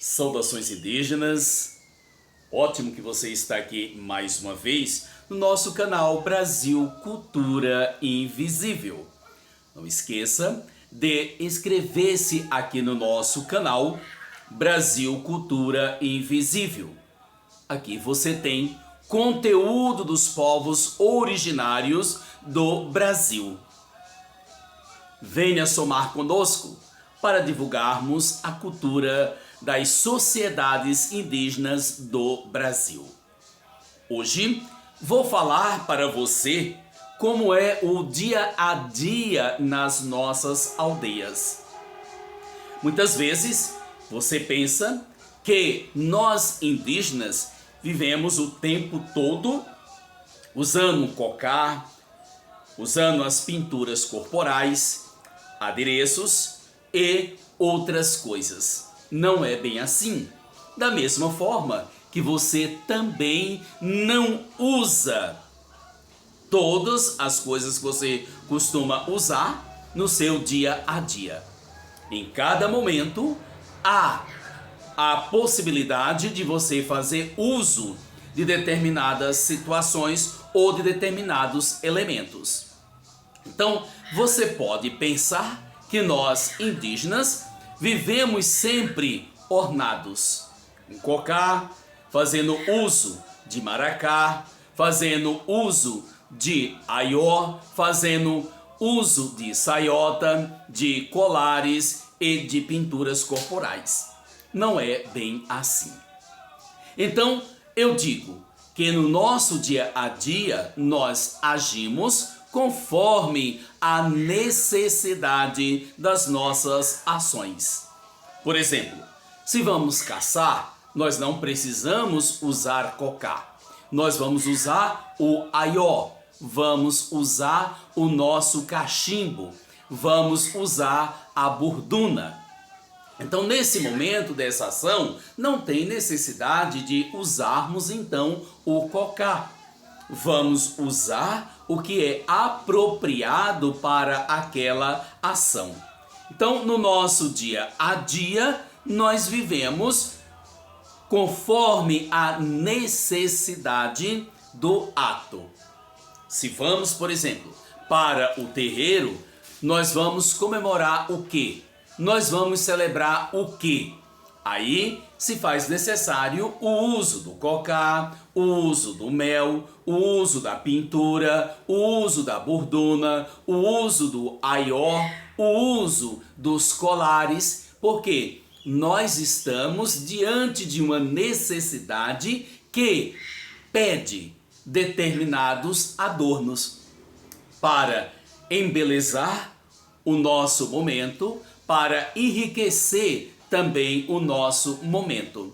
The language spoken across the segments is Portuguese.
Saudações indígenas, ótimo que você está aqui mais uma vez no nosso canal Brasil Cultura Invisível. Não esqueça de inscrever-se aqui no nosso canal Brasil Cultura Invisível. Aqui você tem conteúdo dos povos originários do Brasil. Venha somar conosco para divulgarmos a cultura das sociedades indígenas do Brasil. Hoje vou falar para você como é o dia a dia nas nossas aldeias. Muitas vezes você pensa que nós indígenas vivemos o tempo todo usando um cocá, usando as pinturas corporais, adereços e outras coisas. Não é bem assim. Da mesma forma que você também não usa todas as coisas que você costuma usar no seu dia a dia. Em cada momento há a possibilidade de você fazer uso de determinadas situações ou de determinados elementos. Então, você pode pensar que nós indígenas vivemos sempre ornados. Um cocá, fazendo uso de maracá, fazendo uso de aió, fazendo uso de saiota, de colares e de pinturas corporais. Não é bem assim. Então, eu digo que no nosso dia a dia nós agimos conforme a necessidade das nossas ações. Por exemplo, se vamos caçar, nós não precisamos usar cocá. Nós vamos usar o aió, vamos usar o nosso cachimbo, vamos usar a burduna. Então, nesse momento dessa ação, não tem necessidade de usarmos então o cocá. Vamos usar o que é apropriado para aquela ação. Então, no nosso dia a dia, nós vivemos conforme a necessidade do ato. Se vamos, por exemplo, para o terreiro, nós vamos comemorar o quê? Nós vamos celebrar o quê? Aí se faz necessário o uso do cocá, o uso do mel, o uso da pintura, o uso da burduna, o uso do aió, o uso dos colares, porque nós estamos diante de uma necessidade que pede determinados adornos para embelezar o nosso momento, para enriquecer também o nosso momento.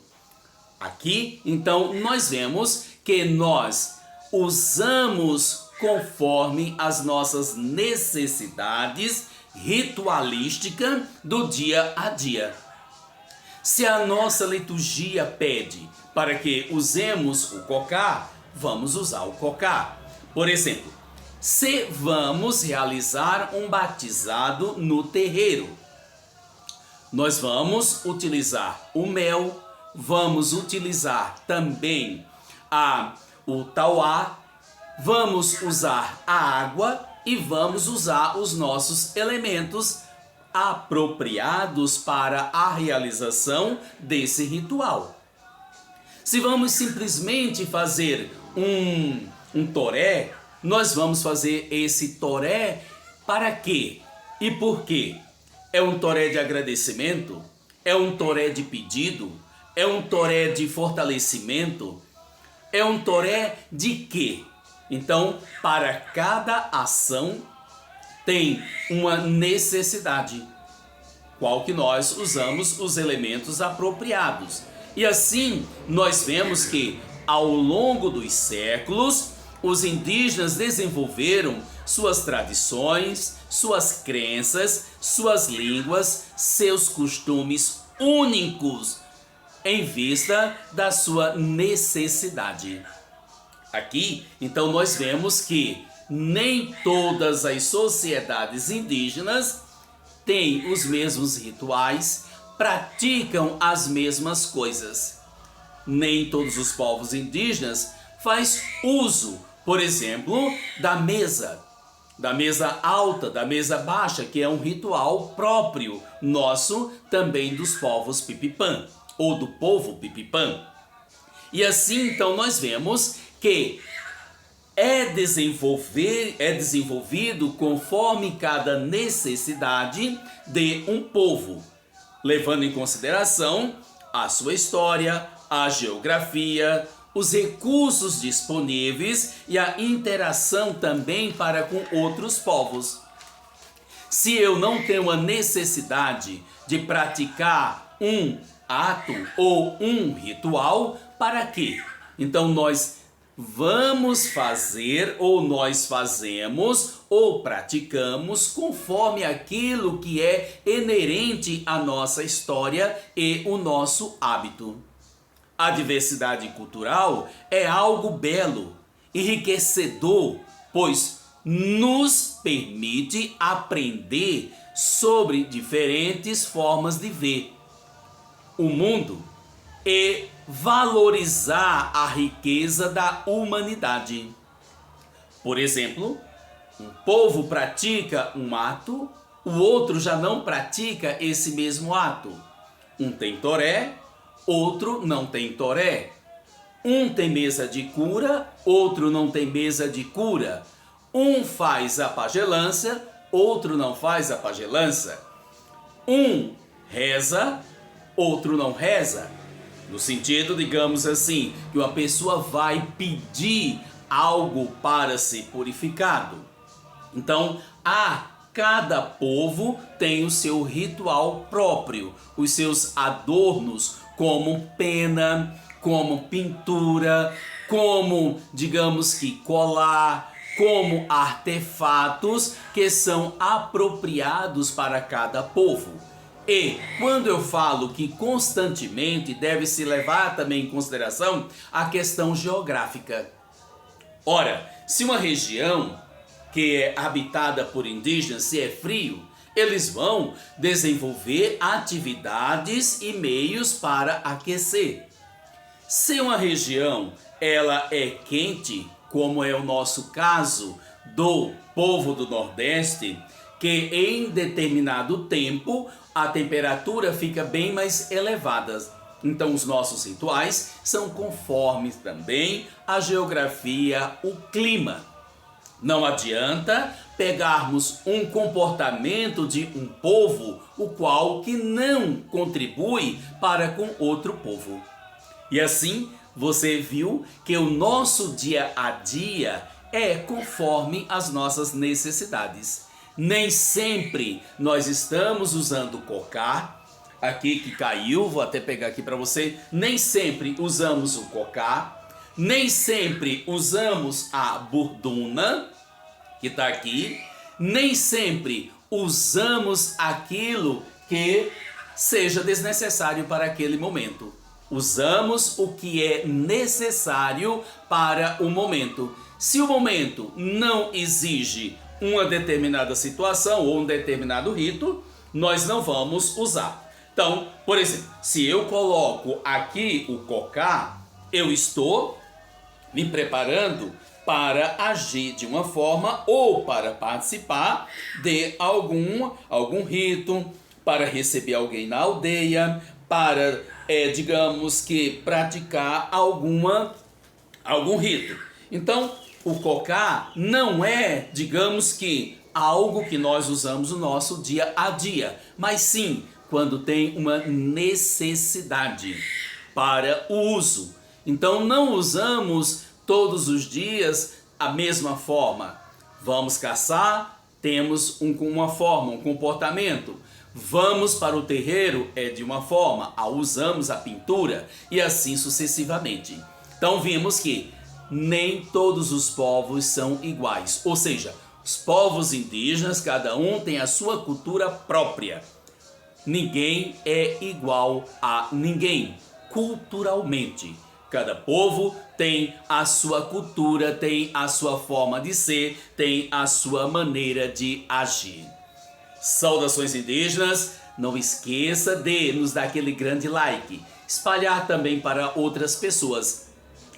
Aqui, então, nós vemos que nós usamos conforme as nossas necessidades ritualísticas do dia a dia. Se a nossa liturgia pede para que usemos o cocá, vamos usar o cocá. Por exemplo, se vamos realizar um batizado no terreiro, nós vamos utilizar o mel, vamos utilizar também o tauá, vamos usar a água e vamos usar os nossos elementos apropriados para a realização desse ritual. Se vamos simplesmente fazer um toré, nós vamos fazer esse toré para quê? E por quê? É um toré de agradecimento? É um toré de pedido? É um toré de fortalecimento? É um toré de quê? Então, para cada ação tem uma necessidade, qual que nós usamos os elementos apropriados. E assim, nós vemos que ao longo dos séculos, os indígenas desenvolveram suas tradições, suas crenças, suas línguas, seus costumes únicos em vista da sua necessidade. Aqui, então, nós vemos que nem todas as sociedades indígenas têm os mesmos rituais, praticam as mesmas coisas. Nem todos os povos indígenas faz uso, por exemplo, da mesa alta, da mesa baixa, que é um ritual próprio nosso, também dos povos Pipipã, ou do povo Pipipã. E assim, então, nós vemos que é desenvolvido conforme cada necessidade de um povo, levando em consideração a sua história, a geografia, os recursos disponíveis e a interação também para com outros povos. Se eu não tenho a necessidade de praticar um ato ou um ritual, para quê? Então nós vamos fazer, ou nós fazemos, ou praticamos conforme aquilo que é inerente à nossa história e o nosso hábito. A diversidade cultural é algo belo, enriquecedor, pois nos permite aprender sobre diferentes formas de ver o mundo e valorizar a riqueza da humanidade. Por exemplo, um povo pratica um ato, o outro já não pratica esse mesmo ato. Um tem toré, outro não tem toré. Um tem mesa de cura, outro não tem mesa de cura. Um faz a pagelança, outro não faz a pagelança. Um reza, outro não reza. No sentido, digamos assim, que uma pessoa vai pedir algo para ser purificado. Então, cada povo tem o seu ritual próprio, os seus adornos, como pena, como pintura, como, digamos que colar, como artefatos que são apropriados para cada povo. E quando eu falo que constantemente deve-se levar também em consideração a questão geográfica. Ora, se uma região que é habitada por indígenas, se é frio, eles vão desenvolver atividades e meios para aquecer. Se uma região ela é quente, como é o nosso caso do povo do Nordeste, que em determinado tempo a temperatura fica bem mais elevada. Então os nossos rituais são conformes também à geografia, o clima. Não adianta pegarmos um comportamento de um povo, o qual que não contribui para com outro povo. E assim, você viu que o nosso dia a dia é conforme as nossas necessidades. Nem sempre nós estamos usando cocá, aqui que caiu, vou até pegar aqui para você. Nem sempre usamos o cocá, nem sempre usamos a burduna, que está aqui, nem sempre usamos aquilo que seja desnecessário para aquele momento. Usamos o que é necessário para o momento. Se o momento não exige uma determinada situação ou um determinado rito, nós não vamos usar. Então, por exemplo, se eu coloco aqui o cocá, eu estou me preparando para agir de uma forma ou para participar de algum rito, para receber alguém na aldeia, para, digamos que, praticar algum rito. Então, o cocá não é, digamos que, algo que nós usamos no nosso dia a dia, mas sim quando tem uma necessidade para o uso. Então, não usamos todos os dias a mesma forma. Vamos caçar, temos uma forma, um comportamento. Vamos para o terreiro, é de uma forma, usamos a pintura e assim sucessivamente. Então vimos que nem todos os povos são iguais, ou seja, os povos indígenas, cada um tem a sua cultura própria. Ninguém é igual a ninguém, culturalmente. Cada povo tem a sua cultura, tem a sua forma de ser, tem a sua maneira de agir. Saudações indígenas, Não esqueça de nos dar aquele grande like, espalhar também para outras pessoas.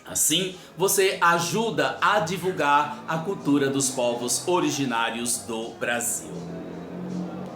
Assim, você ajuda a divulgar a cultura dos povos originários do Brasil.